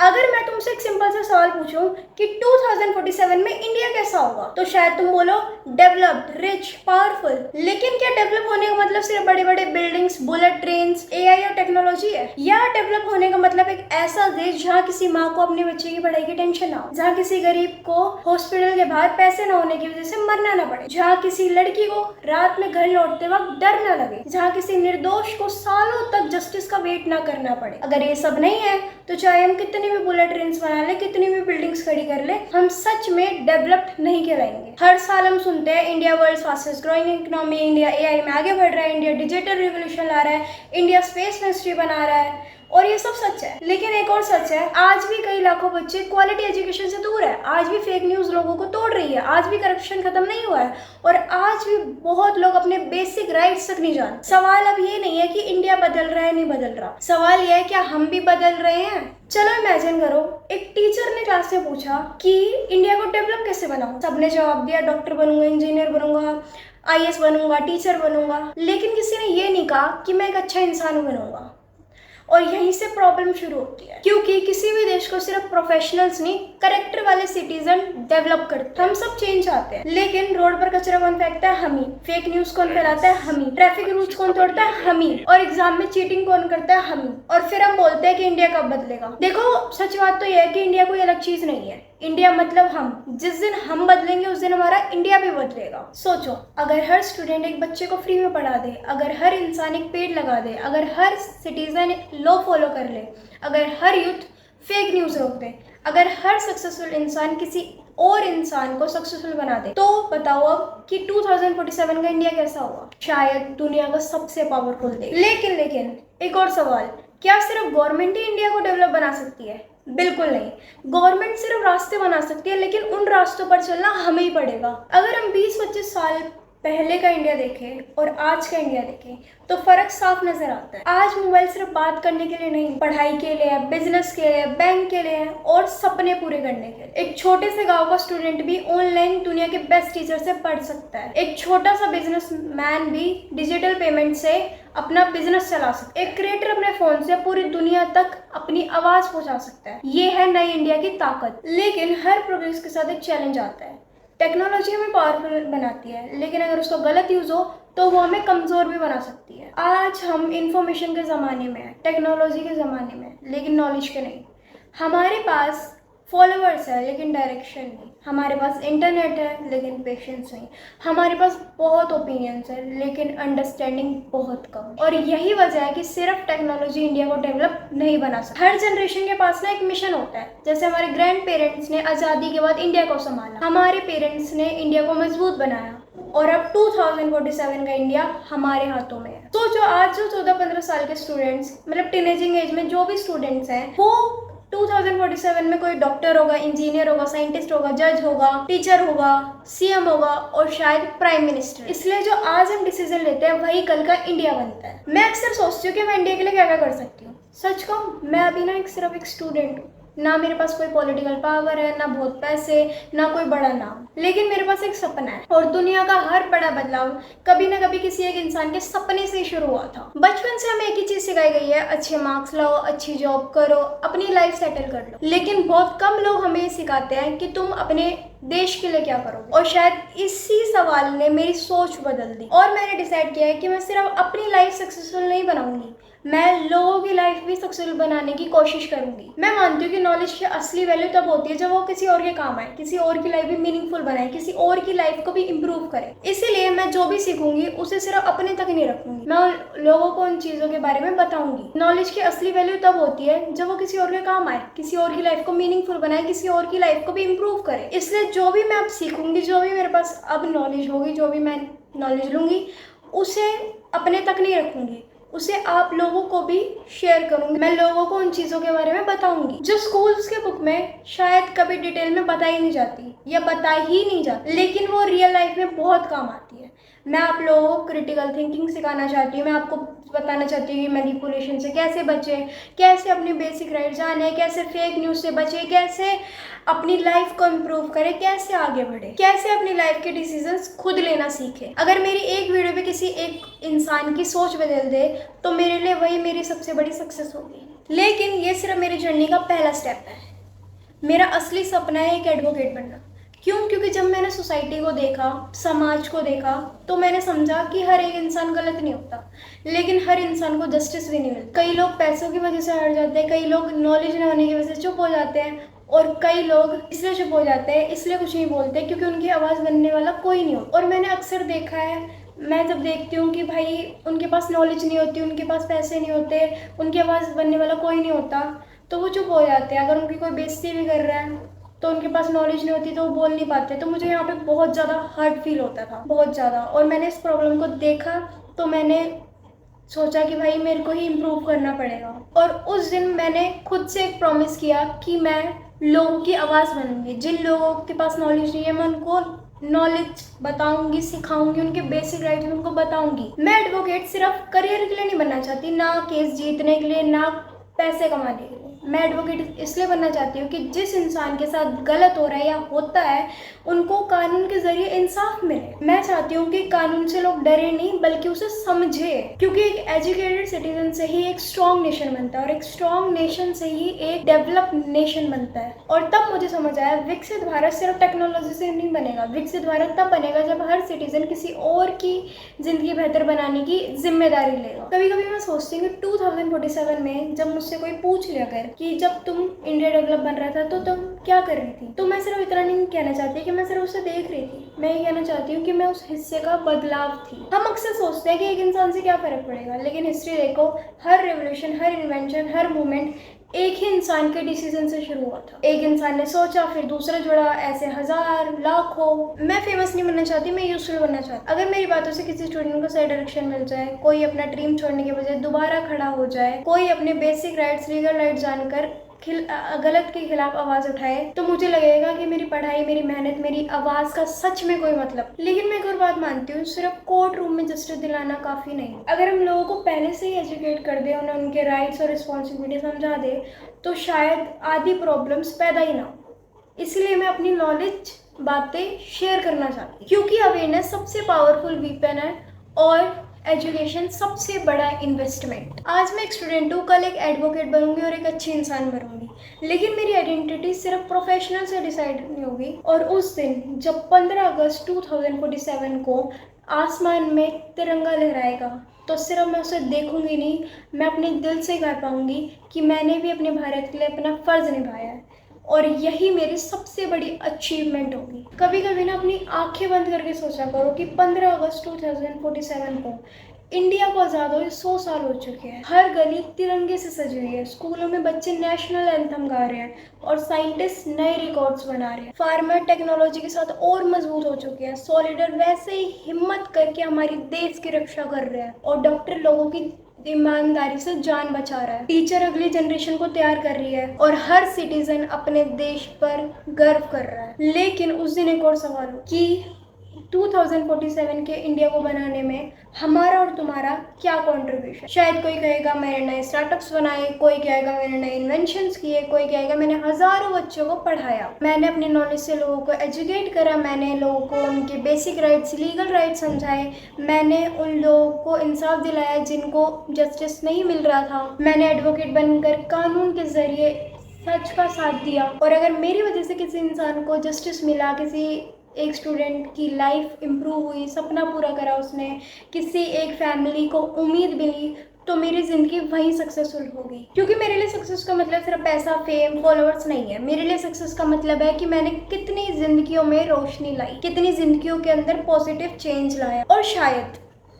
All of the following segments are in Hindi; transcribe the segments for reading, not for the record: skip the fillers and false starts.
अगर मैं तुमसे एक सिंपल सा सवाल पूछूं कि 2047 में इंडिया कैसा होगा, तो शायद तुम बोलो डेवलप्ड, रिच, पावरफुल। लेकिन क्या डेवलप होने का मतलब सिर्फ बड़े बड़े बिल्डिंग्स, बुलेट ट्रेन्स, एआई और टेक्नोलॉजी है? या डेवलप होने का मतलब एक ऐसा देश जहाँ किसी माँ को अपने बच्चे की पढ़ाई की टेंशन ना हो, जहाँ किसी गरीब को हॉस्पिटल के बाहर पैसे न होने की वजह से मरना ना पड़े, जहाँ किसी लड़की को रात में घर लौटते वक्त डर न लगे, जहाँ किसी निर्दोष को सालों तक जस्टिस का वेट ना करना पड़े। अगर ये सब नहीं है तो चाहे हम कितनी भी बुलेट ट्रेन्स बना ले, कितनी भी बिल्डिंग्स खड़ी कर ले, हम सच में डेवलप्ड नहीं कहलाएंगे। हर साल हम सुनते हैं India world fastest growing economy, India AI में आगे बढ़ रहा है, इंडिया डिजिटल रिवोल्यूशन ला रहा है, इंडिया स्पेस मिनिस्ट्री बना रहा है, और ये सब सच है। लेकिन एक और सच है, आज भी कई लाखों बच्चे क्वालिटी एजुकेशन से दूर है, आज भी फेक न्यूज लोगों को तोड़ रही है, आज भी करप्शन खत्म नहीं हुआ है, और आज भी बहुत लोग अपने बेसिक राइट्स तक नहीं जानते। सवाल अब ये नहीं है कि इंडिया बदल रहा है नहीं बदल रहा, सवाल यह है क्या हम भी बदल रहे हैं? चलो इमेजिन करो, एक टीचर ने क्लास में पूछा कि इंडिया को डेवलप कैसे बनाऊं। सबने जवाब दिया डॉक्टर बनूंगा, इंजीनियर बनूंगा, आईएएस बनूंगा, टीचर बनूंगा। लेकिन किसी ने ये नहीं कहा कि मैं एक अच्छा इंसान बनूंगा। और यहीं से प्रॉब्लम शुरू होती है, क्योंकि किसी भी देश को सिर्फ प्रोफेशनल्स नहीं, करेक्टर वाले सिटीजन डेवलप करते हैं। हम सब चेंज चाहते हैं, लेकिन रोड पर कचरा कौन फेंकता है? हम ही। फेक न्यूज कौन फैलाता है? हम ही। ट्रैफिक रूल्स कौन तोड़ता है? हम ही। और एग्जाम में चीटिंग कौन करता है? हम ही। और फिर हम बोलते हैं कि इंडिया कब बदलेगा। देखो, सच बात तो यह है कि इंडिया कोई अलग चीज नहीं है। इंडिया मतलब हम। जिस दिन हम बदलेंगे उस दिन हमारा इंडिया भी बदलेगा। सोचो, अगर हर स्टूडेंट एक बच्चे को फ्री में पढ़ा दे, अगर हर इंसान एक पेड़ लगा दे, अगर हर सिटीजन लॉ फॉलो कर ले, अगर हर यूथ फेक न्यूज रोक दे, अगर हर सक्सेसफुल इंसान किसी और इंसान को सक्सेसफुल बना दे, तो बताओ अब कि 2047 का इंडिया कैसा होगा? शायद दुनिया का सबसे पावरफुल देश। लेकिन एक और सवाल, क्या सिर्फ गवर्नमेंट ही इंडिया को डेवलप बना सकती है? बिल्कुल नहीं। गवर्नमेंट सिर्फ रास्ते बना सकती है, लेकिन उन रास्तों पर चलना हमें ही पड़ेगा। अगर हम 20-25 साल पहले का इंडिया देखें और आज का इंडिया देखें तो फर्क साफ नजर आता है। आज मोबाइल सिर्फ बात करने के लिए नहीं, पढ़ाई के लिए, बिजनेस के लिए, बैंक के लिए और सपने पूरे करने के लिए। एक छोटे से गांव का स्टूडेंट भी ऑनलाइन दुनिया के बेस्ट टीचर से पढ़ सकता है। एक छोटा सा बिजनेसमैन भी डिजिटल पेमेंट से अपना बिजनेस चला सकता है। एक क्रिएटर अपने फोन से पूरी दुनिया तक अपनी आवाज पहुंचा सकता है। ये है नई इंडिया की ताकत। लेकिन हर प्रोग्रेस के साथ एक चैलेंज आता है। टेक्नोलॉजी हमें पावरफुल बनाती है, लेकिन अगर उसका गलत यूज हो तो वो हमें कमजोर भी बना सकती है। आज हम इंफॉर्मेशन के ज़माने में हैं, टेक्नोलॉजी के ज़माने में, लेकिन नॉलेज के नहीं। हमारे पास फॉलोअर्स है लेकिन डायरेक्शन नहीं, हमारे पास इंटरनेट है लेकिन पेशेंस नहीं, हमारे पास बहुत ओपिनियंस है लेकिन अंडरस्टैंडिंग बहुत कम। और यही वजह है कि सिर्फ टेक्नोलॉजी इंडिया को डेवलप नहीं बना सकती। हर जनरेशन के पास ना एक मिशन होता है। जैसे हमारे ग्रैंड पेरेंट्स ने आज़ादी के बाद इंडिया को संभाला, हमारे पेरेंट्स ने इंडिया को मजबूत बनाया, और अब 2047 का इंडिया हमारे हाथों में है। तो जो आज जो 14-15 साल के स्टूडेंट्स, मतलब टीनेजिंग एज में जो भी स्टूडेंट्स हैं, वो 2047 में कोई डॉक्टर होगा, इंजीनियर होगा, साइंटिस्ट होगा, जज होगा, टीचर होगा, सीएम होगा और शायद प्राइम मिनिस्टर। इसलिए जो आज हम डिसीजन लेते हैं वही कल का इंडिया बनता है। मैं अक्सर सोचती हूँ कि मैं इंडिया के लिए क्या क्या कर सकती हूँ। सच कहूँ, मैं अभी ना सिर्फ एक स्टूडेंट हूँ। ना मेरे पास कोई पॉलिटिकल पावर है, ना बहुत पैसे, ना कोई बड़ा नाम, लेकिन मेरे पास एक सपना है। और दुनिया का हर बड़ा बदलाव कभी ना कभी किसी एक इंसान के सपने से शुरू हुआ था। बचपन से हमें एक ही चीज सिखाई गई है, अच्छे मार्क्स लाओ, अच्छी जॉब करो, अपनी लाइफ सेटल कर लो। लेकिन बहुत कम लोग हमें सिखाते हैं कि तुम अपने देश के लिए क्या करोगे। और शायद इसी सवाल ने मेरी सोच बदल दी, और मैंने डिसाइड किया है कि मैं सिर्फ अपनी लाइफ सक्सेसफुल नहीं बनाऊंगी, मैं लोगों की लाइफ भी सक्सेसफुल बनाने की कोशिश करूंगी। मैं मानती हूँ कि नॉलेज की असली वैल्यू तब होती है जब वो किसी और के काम आए, किसी और की लाइफ भी मीनिंगफुल बनाए, किसी और की लाइफ को भी इम्प्रूव करे। इसीलिए मैं जो भी सीखूंगी उसे सिर्फ अपने तक नहीं रखूंगी, मैं उन लोगों को उन चीजों के बारे में बताऊंगी। नॉलेज की असली वैल्यू तब होती है जब वो किसी और के काम आए, किसी और की लाइफ को मीनिंगफुल बनाए, किसी और की लाइफ को भी इम्प्रूव करे। इसलिए जो भी मैं अब सीखूंगी, जो भी मेरे पास अब नॉलेज होगी, जो भी मैं नॉलेज लूंगी, उसे अपने तक नहीं रखूंगी, उसे आप लोगों को भी शेयर करूंगी। मैं लोगों को उन चीज़ों के बारे में बताऊंगी जो स्कूल्स के बुक में शायद कभी डिटेल में बताई नहीं जाती या बताई ही नहीं जाती, लेकिन वो रियल लाइफ में बहुत काम आती है। मैं आप लोगों को क्रिटिकल थिंकिंग सिखाना चाहती हूँ। मैं आपको बताना चाहती हूँ कि मैनिपुलेशन से कैसे बचे, कैसे अपनी बेसिक राइट जाने, कैसे फेक न्यूज़ से बचे, कैसे अपनी लाइफ को इम्प्रूव करें, कैसे आगे बढ़े, कैसे अपनी लाइफ के डिसीजंस खुद लेना सीखे। अगर मेरी एक वीडियो पे किसी एक इंसान की सोच बदल दे तो मेरे लिए वही मेरी सबसे बड़ी सक्सेस होगी। लेकिन ये सिर्फ मेरी जर्नी का पहला स्टेप है। मेरा असली सपना है एक एडवोकेट बनना। क्यों? क्योंकि जब मैंने सोसाइटी को देखा, समाज को देखा, तो मैंने समझा कि हर एक इंसान गलत नहीं होता, लेकिन हर इंसान को जस्टिस भी नहीं मिलती। कई लोग पैसों की वजह से हार जाते हैं, कई लोग नॉलेज न होने की वजह से चुप हो जाते हैं, और कई लोग इसलिए चुप हो जाते हैं, इसलिए कुछ नहीं बोलते क्योंकि उनकी आवाज़ बनने वाला कोई नहीं होता। और मैंने अक्सर देखा है, मैं जब देखती हूँ कि भाई उनके पास नॉलेज नहीं होती, उनके पास पैसे नहीं होते, उनकी आवाज़ बनने वाला कोई नहीं होता, तो वो चुप हो जाते हैं। अगर उनकी कोई बेइज्जती भी कर रहा है तो उनके पास नॉलेज नहीं होती तो वो बोल नहीं पाते। तो मुझे यहाँ पे बहुत ज़्यादा हर्ट फील होता था, बहुत ज़्यादा। और मैंने इस प्रॉब्लम को देखा तो मैंने सोचा कि भाई मेरे को ही इम्प्रूव करना पड़ेगा। और उस दिन मैंने खुद से एक प्रॉमिस किया कि मैं लोगों की आवाज़ बनूंगी। जिन लोगों के पास नॉलेज नहीं है मैं उनको नॉलेज बताऊंगी, सिखाऊंगी, उनके बेसिक राइट्स उनको बताऊंगी। मैं एडवोकेट सिर्फ करियर के लिए नहीं बनना चाहती, ना केस जीतने के लिए, ना पैसे कमाने के लिए। मैं एडवोकेट इसलिए बनना चाहती हूँ कि जिस इंसान के साथ गलत हो रहा है या होता है उनको कानून के जरिए इंसाफ मिले। मैं चाहती हूँ कि कानून से लोग डरे नहीं बल्कि उसे समझे, क्योंकि एक एजुकेटेड सिटीजन से ही एक स्ट्रॉन्ग नेशन बनता है, और एक स्ट्रॉन्ग नेशन से ही एक डेवलप नेशन बनता है। और तब मुझे समझ आया विकसित भारत सिर्फ टेक्नोलॉजी से नहीं बनेगा। विकसित भारत तब बनेगा जब हर सिटीजन किसी और की जिंदगी बेहतर बनाने की जिम्मेदारी लेगा। कभी कभी मैं सोचती हूँ कि 2047 में जब मुझसे कोई पूछ लिया कर कि जब तुम इंडिया डेवलप बन रहा था तो तुम क्या कर रही थी, तो मैं सिर्फ इतना नहीं कहना चाहती कि मैं सिर्फ उसे देख रही थी। मैं ये कहना चाहती हूँ कि मैं उस हिस्से का बदलाव थी। हम अक्सर सोचते हैं कि एक इंसान से क्या फर्क पड़ेगा, लेकिन हिस्ट्री देखो, हर रेवोल्यूशन, हर इन्वेंशन, हर मूवमेंट एक ही इंसान के डिसीजन से शुरू हुआ था। एक इंसान ने सोचा, फिर दूसरा जुड़ा, ऐसे हजार लाखों। मैं फेमस नहीं बनना चाहती, मैं यूजफुल बनना चाहती। अगर मेरी बातों से किसी स्टूडेंट को सही डायरेक्शन मिल जाए, कोई अपना ड्रीम छोड़ने के बजाय दोबारा खड़ा हो जाए, कोई अपने बेसिक राइट्स, लीगल राइट्स जानकर गलत के खिलाफ आवाज उठाए, तो मुझे लगेगा कि मेरी पढ़ाई, मेरी मेहनत, मेरी आवाज का सच में कोई मतलब। लेकिन मैं एक और बात मानती हूँ, सिर्फ कोर्ट रूम में जस्टिस दिलाना काफी नहीं। अगर हम लोगों को पहले से ही एजुकेट कर दे, उन्हें उनके राइट्स और रिस्पॉन्सिबिलिटी समझा दे, तो शायद आधी प्रॉब्लम्स पैदा ही ना हो। इसलिए मैं अपनी नॉलेज, बातें शेयर करना चाहती हूँ, क्योंकि अवेयरनेस सबसे पावरफुल वीपन है और एजुकेशन सबसे बड़ा इन्वेस्टमेंट। आज मैं एक स्टूडेंट हूँ, कल एक एडवोकेट बनूंगी और एक अच्छी इंसान बनूंगी, लेकिन मेरी आइडेंटिटी सिर्फ प्रोफेशनल से डिसाइड नहीं होगी। और उस दिन जब 15 अगस्त 2047 को आसमान में तिरंगा लहराएगा, तो सिर्फ मैं उसे देखूंगी नहीं, मैं अपने दिल से कह पाऊंगी कि मैंने भी अपने भारत के लिए अपना फर्ज निभाया है, और यही मेरी सबसे बड़ी अचीवमेंट होगी। कभी कभी ना अपनी आंखें बंद करके सोचा करो कि 15 अगस्त 2047 को इंडिया को आज़ाद हुए 100 साल हो चुके हैं। हर गली तिरंगे से सजी हुई है, स्कूलों में बच्चे नेशनल एंथम गा रहे हैं, और साइंटिस्ट नए रिकॉर्ड्स बना रहे हैं। फार्मर टेक्नोलॉजी के साथ और मजबूत हो चुके हैं, सॉलिडर वैसे ही हिम्मत करके हमारी देश की रक्षा कर रहे हैं, और डॉक्टर लोगों की ईमानदारी से जान बचा रहा है। टीचर अगली जनरेशन को तैयार कर रही है, और हर सिटीजन अपने देश पर गर्व कर रहा है। लेकिन उस दिन एक और सवाल हो कि 2047 के इंडिया को बनाने में हमारा और तुम्हारा क्या कंट्रीब्यूशन। शायद कोई कहेगा मैंने नए स्टार्टअप्स बनाए, कोई कहेगा मैंने नए इन्वेंशंस किए, कोई कहेगा मैंने हजारों बच्चों को पढ़ाया, मैंने अपनी नॉलेज से लोगों को एजुकेट करा, मैंने लोगों को उनके बेसिक राइट्स, लीगल राइट्स समझाए, मैंने उन लोगों को इंसाफ दिलाया जिनको जस्टिस नहीं मिल रहा था, मैंने एडवोकेट बनकर कानून के जरिए सच का साथ दिया। और अगर मेरी वजह से किसी इंसान को जस्टिस मिला, किसी एक स्टूडेंट की लाइफ इम्प्रूव हुई, सपना पूरा करा उसने, किसी एक फैमिली को उम्मीद मिली, तो मेरी ज़िंदगी वहीं सक्सेसफुल होगी। क्योंकि मेरे लिए सक्सेस का मतलब सिर्फ पैसा, फेम, फॉलोअर्स नहीं है। मेरे लिए सक्सेस का मतलब है कि मैंने कितनी ज़िंदगियों में रोशनी लाई, कितनी ज़िंदगियों के अंदर पॉजिटिव चेंज लाया। और शायद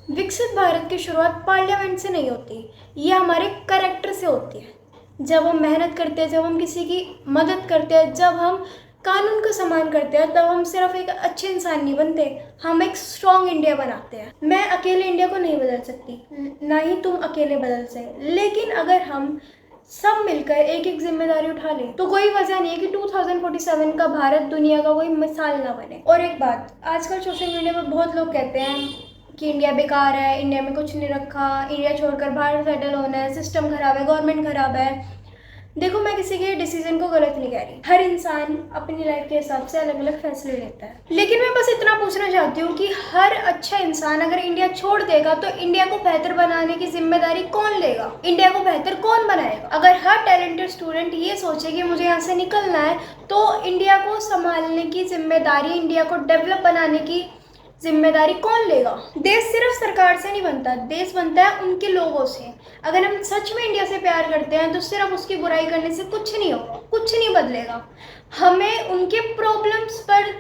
विकसित भारत की शुरुआत पार्लियामेंट से नहीं होती, ये हमारे कैरेक्टर से होती है। जब हम मेहनत करते हैं, जब हम किसी की मदद करते हैं, जब हम कानून का सम्मान करते हैं, तब हम सिर्फ एक अच्छे इंसान नहीं बनते, हम एक स्ट्रॉन्ग इंडिया बनाते हैं। मैं अकेले इंडिया को नहीं बदल सकती, ना ही तुम अकेले बदल सकते, लेकिन अगर हम सब मिलकर एक एक जिम्मेदारी उठा लें, तो कोई वजह नहीं है कि 2047 का भारत दुनिया का कोई मिसाल ना बने। और एक बात, आजकल सोशल मीडिया पर बहुत लोग कहते हैं कि इंडिया बेकार है, इंडिया में कुछ नहीं रखा, इंडिया छोड़कर बाहर सेटल होना है, सिस्टम खराब है, गवर्नमेंट खराब है। देखो, मैं किसी के डिसीजन को गलत नहीं कह रही, हर इंसान अपनी लाइफ के हिसाब से अलग अलग फैसले लेता है। लेकिन मैं बस इतना पूछना चाहती हूँ कि हर अच्छा इंसान अगर इंडिया छोड़ देगा तो इंडिया को बेहतर बनाने की जिम्मेदारी कौन लेगा? इंडिया को बेहतर कौन बनाएगा? अगर हर टैलेंटेड स्टूडेंट ये सोचे कि मुझे यहाँ से निकलना है, तो इंडिया को संभालने की जिम्मेदारी, इंडिया को डेवलप बनाने की जिम्मेदारी कौन लेगा? देश सिर्फ सरकार से नहीं बनता, देश बनता है उनके लोगों से। अगर हम सच में इंडिया से प्यार करते हैं तो सिर्फ उसकी बुराई करने से कुछ नहीं होगा, कुछ नहीं बदलेगा। हमें उनके प्रॉब्लम्स पर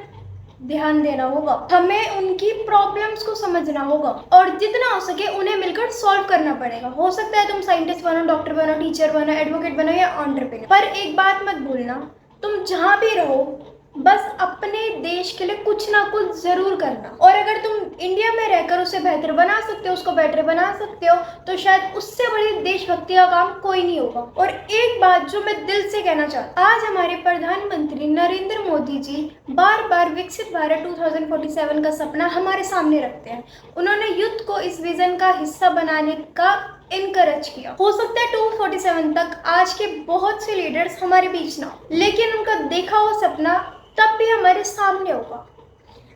ध्यान देना होगा, हमें उनकी प्रॉब्लम्स को समझना होगा और जितना हो सके उन्हें मिलकर सॉल्व करना पड़ेगा। हो सकता है तुम साइंटिस्ट बनो, डॉक्टर बनो, टीचर बनो, एडवोकेट बनो या एंटरप्रेन्योर, पर एक बात मत भूलना, तुम जहाँ भी रहो बस अपने देश के लिए कुछ ना कुछ जरूर करना। और अगर तुम इंडिया में रहकर उसे बेहतर बना सकते हो, उसको बेटर बना सकते हो, तो शायद उससे बड़ी देशभक्ति का काम कोई नहीं होगा। और एक बात जो मैं दिल से कहना चाहती हूँ, आज हमारे प्रधानमंत्री नरेंद्र मोदी जी बार बार विकसित भारत 2047 का सपना हमारे सामने रखते हैं। उन्होंने युद्ध को इस विजन का हिस्सा बनाने का इनकरेज किया। हो सकता है 247 तक आज के बहुत से लीडर्स हमारे बीच ना हो, लेकिन उनका देखा हुआ सपना तब भी हमारे सामने होगा।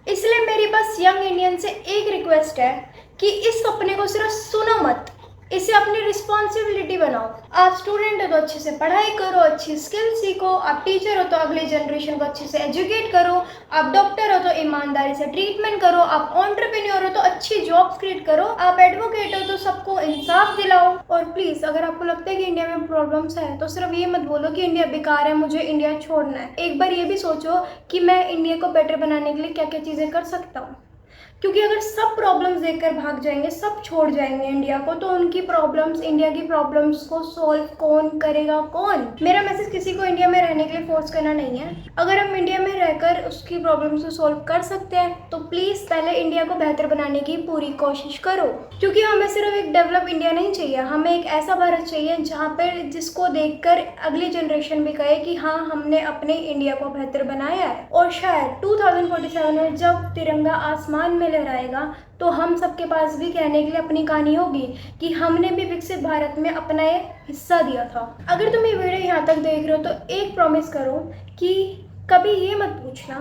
इसलिए मेरी बस यंग इंडियन से एक रिक्वेस्ट है कि इस सपने को सिर्फ सुनो मत, इसे अपनी रिस्पॉन्सिबिलिटी बनाओ। आप स्टूडेंट हो तो अच्छे से पढ़ाई करो, अच्छी स्किल सीखो। आप टीचर हो तो अगली जनरेशन को अच्छे से एजुकेट करो। आप डॉक्टर हो तो ईमानदारी से ट्रीटमेंट करो। आप एंटरप्रेन्योर हो तो अच्छी जॉब्स क्रिएट करो। आप एडवोकेट हो तो सबको इंसाफ दिलाओ। और प्लीज़, अगर आपको लगता है कि इंडिया में प्रॉब्लम्स है तो सिर्फ ये मत बोलो कि इंडिया बेकार है, मुझे इंडिया छोड़ना है। एक बार ये भी सोचो कि मैं इंडिया को बेटर बनाने के लिए क्या क्या चीज़ें कर सकता हूँ। क्योंकि अगर सब प्रॉब्लम्स देखकर भाग जाएंगे, सब छोड़ जाएंगे इंडिया को, तो उनकी प्रॉब्लम्स, इंडिया की प्रॉब्लम्स को सॉल्व कौन करेगा? कौन? मेरा मैसेज किसी को इंडिया में रहने के लिए फोर्स करना नहीं है। अगर हम इंडिया में रहकर उसकी प्रॉब्लम्स को सॉल्व कर सकते हैं तो प्लीज़ पहले इंडिया को बेहतर बनाने की पूरी कोशिश करो। क्योंकि हमें सिर्फ एक डेवलप इंडिया नहीं चाहिए, हमें एक ऐसा भारत चाहिए जहाँ पर जिसको देखकर अगली जनरेशन भी कहे कि हाँ, हमने अपने इंडिया को बेहतर बनाया है। और शायद 2047 में जब तिरंगा आसमान में लहराएगा तो हम सबके पास भी कहने के लिए अपनी कहानी होगी कि हमने भी विकसित भारत में अपना ये हिस्सा दिया था। अगर तुम ये वीडियो यहाँ तक देख रहे हो तो एक प्रॉमिस करो कि कभी ये मत पूछना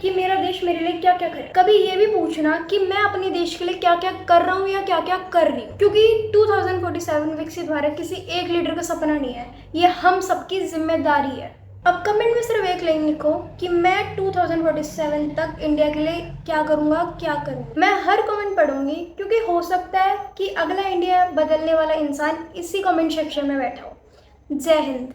कि मेरा देश मेरे लिए क्या क्या करे। कभी ये भी पूछना कि मैं अपने देश के लिए क्या क्या कर रहा हूँ या क्या क्या कर रही हूँ। क्योंकि 2047 विकसित भारत किसी एक लीडर का सपना नहीं है, ये हम सबकी जिम्मेदारी है। अब कमेंट में सिर्फ एक लाइन लिखो कि मैं 2047 तक इंडिया के लिए क्या करूँगा, क्या करूँगी। मैं हर कमेंट पढ़ूंगी क्योंकि हो सकता है कि अगला इंडिया बदलने वाला इंसान इसी कमेंट सेक्शन में बैठा हो। जय हिंद।